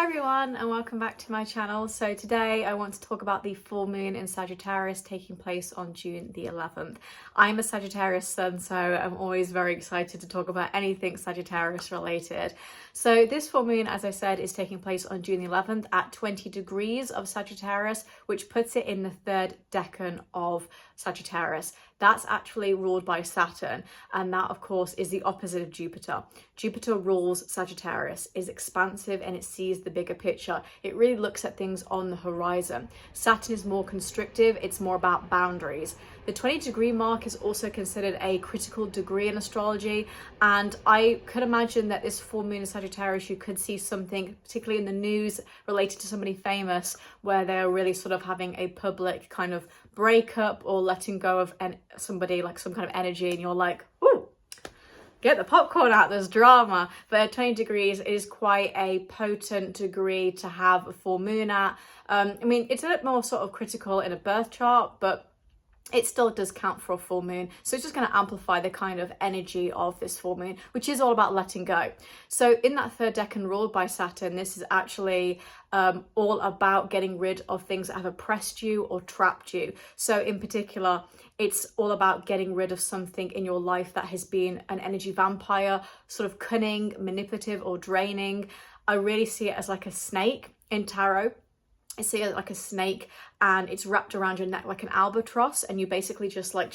everyone and welcome back to my channel. So today I want to talk about the full moon in Sagittarius taking place on June the 11th. I'm a Sagittarius sun, so I'm always very excited to talk about anything Sagittarius related. So this full moon, as I said, is taking place on June the 11th at 20 degrees of Sagittarius, which puts it in the third decan of Sagittarius. That's actually ruled by Saturn, and that of course is the opposite of Jupiter. Jupiter rules Sagittarius, is expansive, and it sees the bigger picture. It really looks at things on the horizon. Saturn is more constrictive, it's more about boundaries. The 20-degree mark is also considered a critical degree in astrology, and I could imagine that this full moon in Sagittarius, you could see something, particularly in the news, related to somebody famous, where they're really sort of having a public kind of breakup or letting go of somebody, like some kind of energy, and you're like, ooh, get the popcorn out, there's drama. But 20 degrees is quite a potent degree to have a full moon at. I mean, it's a bit more sort of critical in a birth chart, but it still does count for a full moon. So it's just going to amplify the kind of energy of this full moon, which is all about letting go. So in that third decan ruled by Saturn, this is actually all about getting rid of things that have oppressed you or trapped you. So in particular, it's all about getting rid of something in your life that has been an energy vampire, sort of cunning, manipulative, or draining. I really see it as like a snake in tarot. I see it like a snake, and it's wrapped around your neck like an albatross, and you basically just like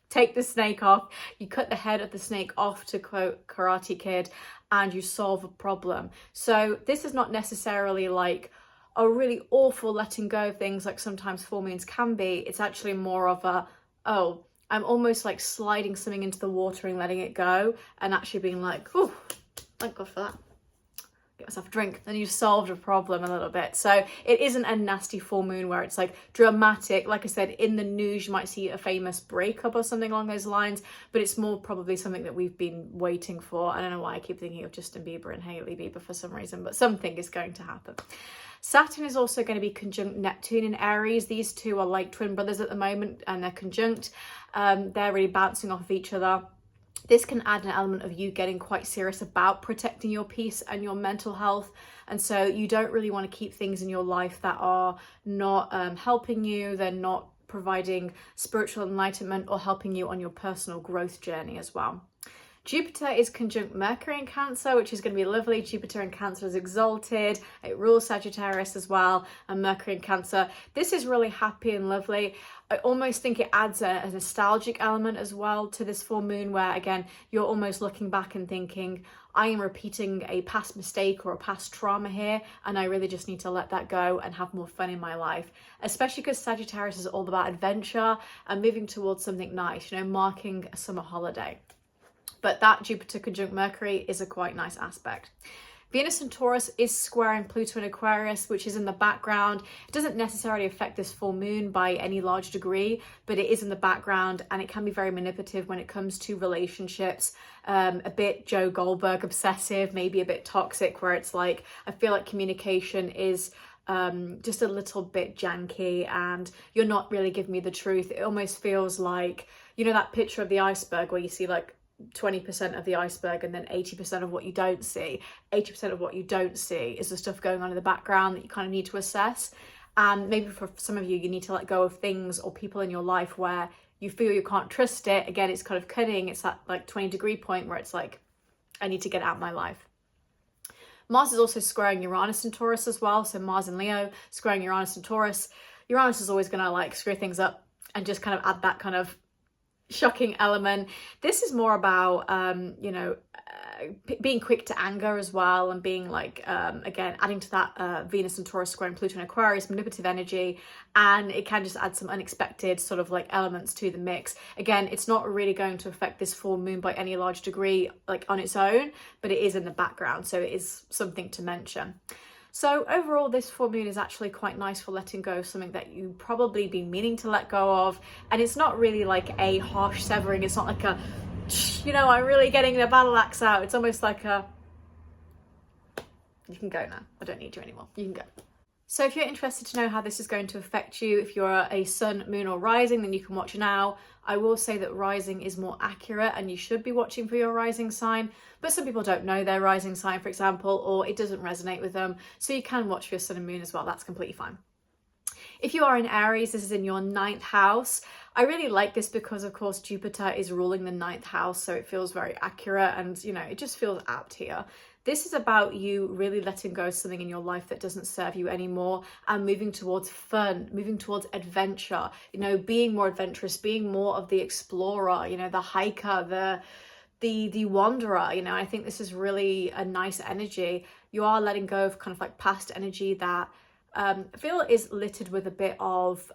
take the snake off, you cut the head of the snake off, to quote Karate Kid, and you solve a problem. So this is not necessarily like a really awful letting go of things like sometimes full moons can be. It's actually more of a, oh, I'm almost like sliding something into the water and letting it go, and actually being like, oh, thank God for that. Get myself a drink, then you've solved a problem a little bit. So it isn't a nasty full moon where it's like dramatic. Like I said, in the news you might see a famous breakup or something along those lines, but it's more probably something that we've been waiting for. I don't know why I keep thinking of Justin Bieber and Hailey Bieber for some reason, but something is going to happen. Saturn is also going to be conjunct Neptune in Aries. These two are like twin brothers at the moment, and they're conjunct. They're really bouncing off of each other. This can add an element of you getting quite serious about protecting your peace and your mental health. And so you don't really want to keep things in your life that are not helping you. They're not providing spiritual enlightenment or helping you on your personal growth journey as well. Jupiter is conjunct Mercury in Cancer, which is going to be lovely. Jupiter in Cancer is exalted. It rules Sagittarius as well, and Mercury in Cancer. This is really happy and lovely. I almost think it adds a nostalgic element as well to this full moon, where again, you're almost looking back and thinking, I am repeating a past mistake or a past trauma here, and I really just need to let that go and have more fun in my life. Especially because Sagittarius is all about adventure and moving towards something nice, you know, marking a summer holiday. But that Jupiter conjunct Mercury is a quite nice aspect. Venus and Taurus is squaring Pluto in Aquarius, which is in the background. It doesn't necessarily affect this full moon by any large degree, but it is in the background, and it can be very manipulative when it comes to relationships. A bit Joe Goldberg obsessive, maybe a bit toxic, where it's like, I feel like communication is just a little bit janky, and you're not really giving me the truth. It almost feels like, you know, that picture of the iceberg where you see like 20% of the iceberg and then 80% of what you don't see. 80% of what you don't see is the stuff going on in the background that you kind of need to assess. And maybe for some of you, you need to let go of things or people in your life where you feel you can't trust it. Again, it's kind of cunning. It's that like 20-degree point where it's like, I need to get out of my life. Mars is also squaring Uranus and Taurus as well. So Mars and Leo squaring Uranus and Taurus. Uranus is always going to like screw things up and just kind of add that kind of shocking element. This is more about being quick to anger as well, and being like again adding to that Venus and Taurus squaring Pluto and Aquarius manipulative energy, and it can just add some unexpected sort of like elements to the mix. Again, it's not really going to affect this full moon by any large degree like on its own, but it is in the background, so it is something to mention. So overall, this full moon is actually quite nice for letting go of something that you probably been meaning to let go of. And it's not really like a harsh severing. It's not like a, you know, I'm really getting the battle axe out. It's almost like a, you can go now. I don't need you anymore. You can go. So if you're interested to know how this is going to affect you, if you're a sun, moon or rising, then you can watch now. I will say that rising is more accurate and you should be watching for your rising sign, but some people don't know their rising sign, for example, or it doesn't resonate with them. So you can watch for your sun and moon as well. That's completely fine. If you are in Aries, this is in your 9th house. I really like this because, of course, Jupiter is ruling the 9th house, so it feels very accurate and, you know, it just feels apt here. This is about you really letting go of something in your life that doesn't serve you anymore and moving towards fun, moving towards adventure, you know, being more adventurous, being more of the explorer, you know, the hiker, the wanderer, you know. I think this is really a nice energy. You are letting go of kind of like past energy that I feel is littered with a bit of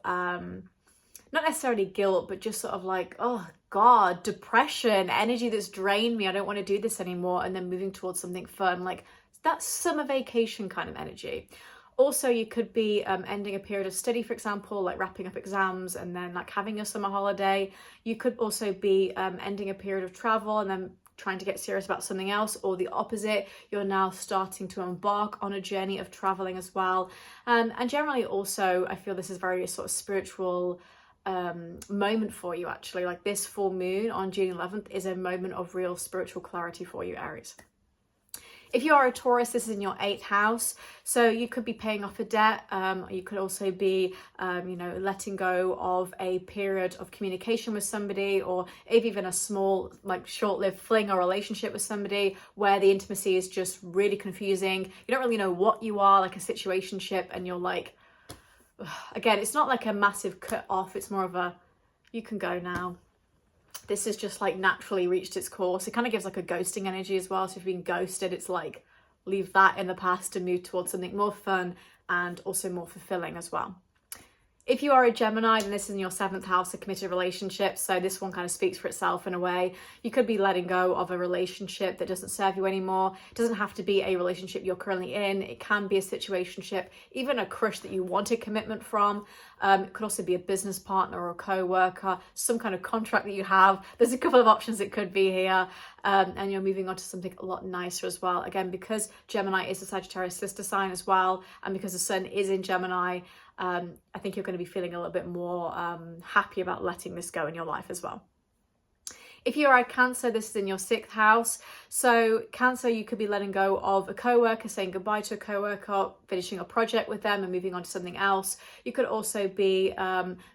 not necessarily guilt, but just sort of like, oh God, depression, energy that's drained me. I don't want to do this anymore. And then moving towards something fun, like that summer vacation kind of energy. Also, you could be ending a period of study, for example, like wrapping up exams and then like having your summer holiday. You could also be ending a period of travel and then trying to get serious about something else, or the opposite, you're now starting to embark on a journey of traveling as well. And generally also, I feel this is very sort of spiritual moment for you, actually. Like this full moon on June 11th is a moment of real spiritual clarity for you, Aries. If you are a Taurus, this is in your 8th house. So you could be paying off a debt. You could also be, you know, letting go of a period of communication with somebody, or even a small, like short-lived fling or relationship with somebody where the intimacy is just really confusing. You don't really know what you are, like a situationship, and you're like, again, it's not like a massive cut off. It's more of a, you can go now. This has just like naturally reached its course. It kind of gives like a ghosting energy as well. So if you've been ghosted, it's like leave that in the past and move towards something more fun and also more fulfilling as well. If you are a Gemini, then this is in your 7th house of committed relationships. So this one kind of speaks for itself in a way. You could be letting go of a relationship that doesn't serve you anymore. It doesn't have to be a relationship you're currently in. It can be a situationship, even a crush that you wanted commitment from. It could also be a business partner or a co-worker, some kind of contract that you have. There's a couple of options it could be here. And you're moving on to something a lot nicer as well. Again, because Gemini is a Sagittarius sister sign as well, and because the sun is in Gemini, I think you're going to be feeling a little bit more happy about letting this go in your life as well. If you are a Cancer, this is in your 6th house. So Cancer, you could be letting go of a co-worker, saying goodbye to a co-worker, finishing a project with them and moving on to something else. You could also be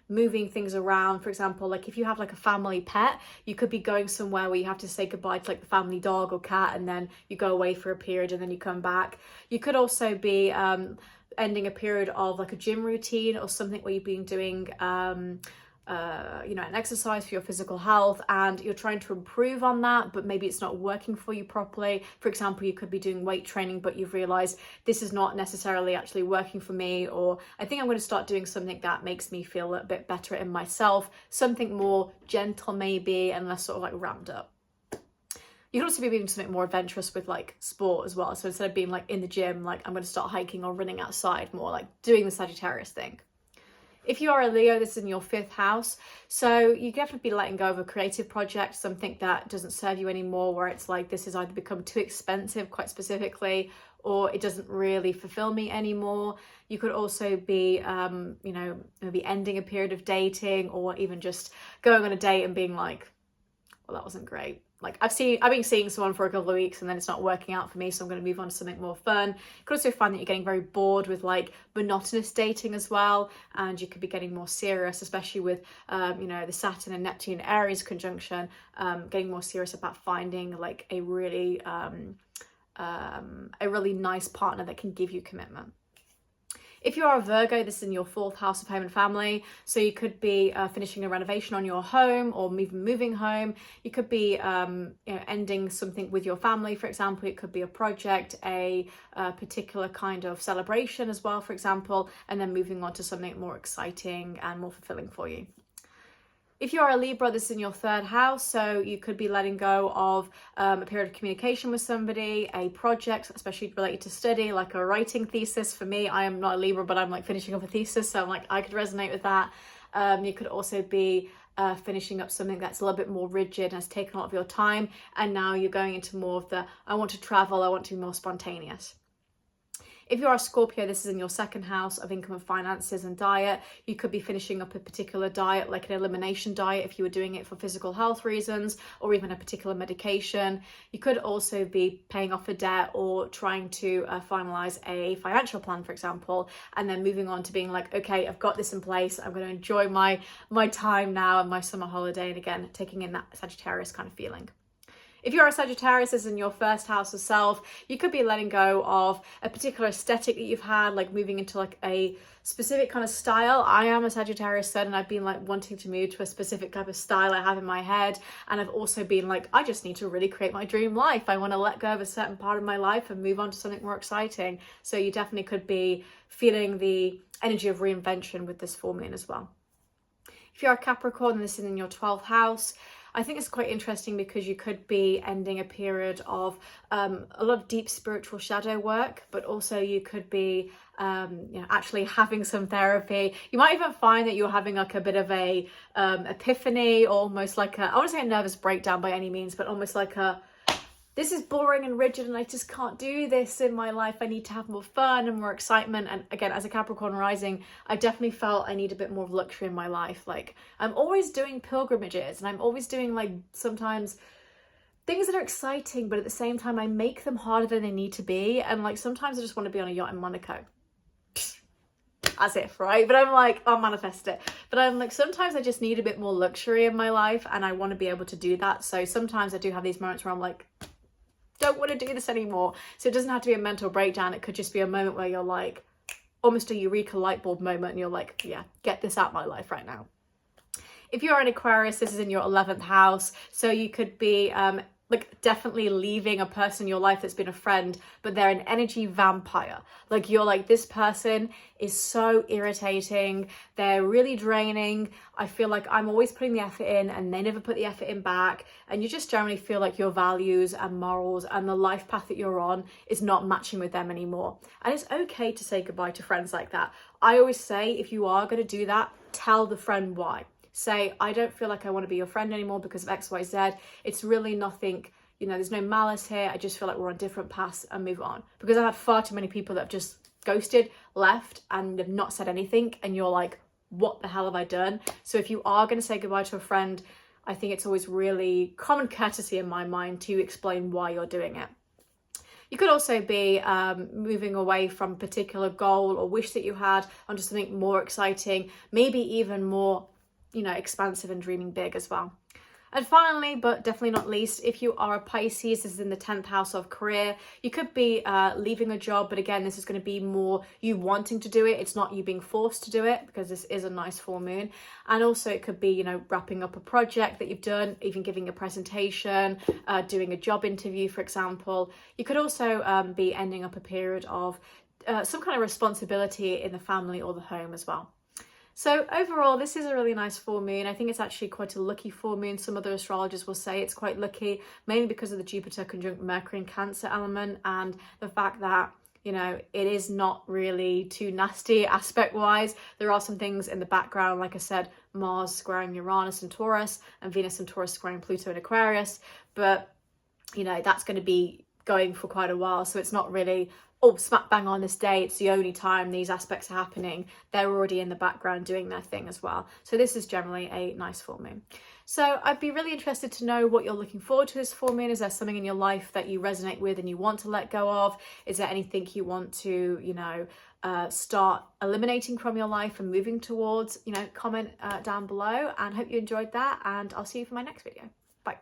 moving things around. For example, like if you have like a family pet, you could be going somewhere where you have to say goodbye to like the family dog or cat, and then you go away for a period and then you come back. You could also be ending a period of like a gym routine or something where you've been doing you know, an exercise for your physical health and you're trying to improve on that, but maybe it's not working for you properly. For example, you could be doing weight training, but you've realized this is not necessarily actually working for me, or I think I'm going to start doing something that makes me feel a bit better in myself, something more gentle maybe and less sort of like ramped up. You can also be doing something more adventurous with like sport as well. So instead of being like in the gym, like I'm going to start hiking or running outside, more like doing the Sagittarius thing. If you are a Leo, this is in your 5th house. So you can definitely be letting go of a creative project, something that doesn't serve you anymore, where it's like this has either become too expensive, quite specifically, or it doesn't really fulfill me anymore. You could also be, you know, maybe ending a period of dating, or even just going on a date and being like, well, that wasn't great. Like I've been seeing someone for a couple of weeks and then it's not working out for me, so I'm going to move on to something more fun. You could also find that you're getting very bored with like monotonous dating as well, and you could be getting more serious, especially with you know, the Saturn and Neptune Aries conjunction, getting more serious about finding like a really nice partner that can give you commitment. If you are a Virgo, this is in your 4th house of home and family. So you could be finishing a renovation on your home, or moving home. You could be you know, ending something with your family, for example. It could be a project, a particular kind of celebration as well, for example, and then moving on to something more exciting and more fulfilling for you. If you are a Libra, this is in your 3rd house, so you could be letting go of a period of communication with somebody, a project, especially related to study, like a writing thesis. For me, I am not a Libra, but I'm like finishing up a thesis, so I'm like, I could resonate with that. You could also be finishing up something that's a little bit more rigid and has taken a lot of your time, and now you're going into more of the, I want to travel, I want to be more spontaneous. If you're a Scorpio, this is in your second house of income and finances and diet. You could be finishing up a particular diet, like an elimination diet if you were doing it for physical health reasons, or even a particular medication. You could also be paying off a debt or trying to finalize a financial plan, for example, and then moving on to being like, okay, I've got this in place. I'm going to enjoy my time now and my summer holiday. And again, taking in that Sagittarius kind of feeling. If you're a Sagittarius, this is in your first house of self, you could be letting go of a particular aesthetic that you've had, like moving into like a specific kind of style. I am a Sagittarius sun, and I've been like wanting to move to a specific type of style I have in my head. And I've also been like, I just need to really create my dream life. I want to let go of a certain part of my life and move on to something more exciting. So you definitely could be feeling the energy of reinvention with this full moon as well. If you're a Capricorn, this is in your 12th house. I think it's quite interesting because you could be ending a period of a lot of deep spiritual shadow work, but also you could be actually having some therapy. You might even find that you're having like a bit of a epiphany, or almost like I want to say a nervous breakdown by any means, but almost like this is boring and rigid and I just can't do this in my life. I need to have more fun and more excitement. And again, as a Capricorn rising, I definitely felt I need a bit more of luxury in my life. Like I'm always doing pilgrimages and I'm always doing like sometimes things that are exciting, but at the same time, I make them harder than they need to be. And like sometimes I just want to be on a yacht in Monaco. As if, right? But I'm like, I'll manifest it. But I'm like, sometimes I just need a bit more luxury in my life and I want to be able to do that. So sometimes I do have these moments where I'm like, don't want to do this anymore. So it doesn't have to be a mental breakdown. It could just be a moment where you're like, almost a eureka light bulb moment, and you're like, yeah, get this out of my life right now. If you're an Aquarius, this is in your 11th house. So you could be like definitely leaving a person in your life that's been a friend, but they're an energy vampire. Like you're like, this person is so irritating. They're really draining. I feel like I'm always putting the effort in and they never put the effort in back. And you just generally feel like your values and morals and the life path that you're on is not matching with them anymore. And it's okay to say goodbye to friends like that. I always say, if you are going to do that, tell the friend why. Say, I don't feel like I want to be your friend anymore because of X, Y, Z. It's really nothing, there's no malice here. I just feel like we're on different paths and move on. Because I've had far too many people that have just ghosted, left, and have not said anything. And you're like, what the hell have I done? So if you are going to say goodbye to a friend, I think it's always really common courtesy in my mind to explain why you're doing it. You could also be moving away from a particular goal or wish that you had onto something more exciting, maybe even more expansive and dreaming big as well. And finally, but definitely not least, if you are a Pisces, this is in the 10th house of career. You could be leaving a job, but again, this is going to be more you wanting to do it. It's not you being forced to do it, because this is a nice full moon. And also it could be, wrapping up a project that you've done, even giving a presentation, doing a job interview, for example. You could also be ending up a period of some kind of responsibility in the family or the home as well. So overall, this is a really nice full moon. I think it's actually quite a lucky full moon. Some other astrologers will say it's quite lucky, mainly because of the Jupiter conjunct Mercury in Cancer element and the fact that, it is not really too nasty aspect-wise. There are some things in the background, like I said, Mars squaring Uranus and Taurus, and Venus and Taurus squaring Pluto and Aquarius. But, that's going to be going for quite a while. So it's not really, oh, smack bang on this day, it's the only time these aspects are happening. They're already in the background doing their thing as well. So this is generally a nice full moon. So I'd be really interested to know what you're looking forward to this full moon. Is there something in your life that you resonate with and you want to let go of? Is there anything you want to, start eliminating from your life and moving towards? Comment down below, and hope you enjoyed that, and I'll see you for my next video. Bye.